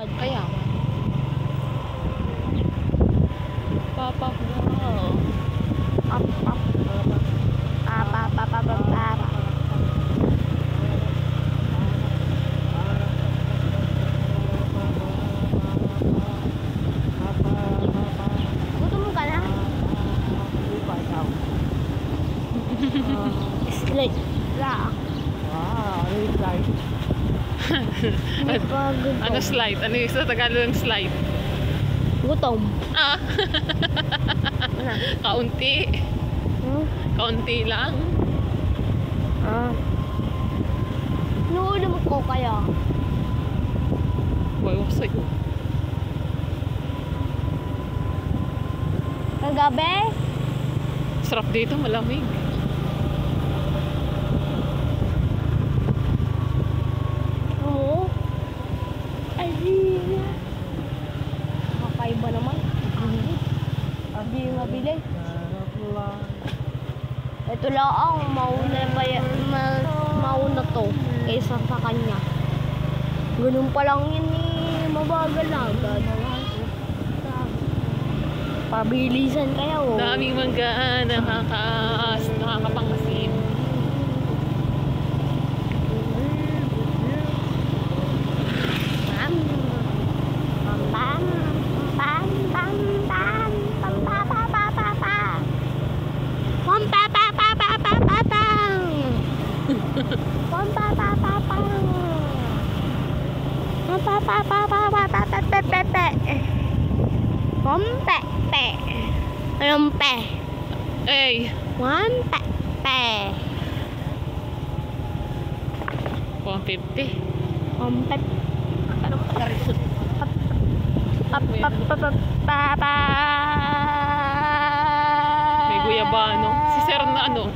agad. Kaya nga. Papa wow. Pap, pap. Papa, papa, papa. Gutom ka na? Slide. La. Slide. May pagod. Ano slide? Ano yung sa Tagalog ng slide? Gutom. Ah. Ano? Kaunti. Kaunti lang. Nuulam ko kaya. Buhay ko sa'yo. Kagabi? Sarap dito, malamig. Oo. Ay, kakaiba naman. Hindi mabili. Ito lang ang mauna to kaysa sa kanya. Ganun pa lang yun eh. Mabagal agad. Pabilisan kaya oh. Daming mangga, nakakapangasim. Hey! 150. May guyabano. Si Sir na ano?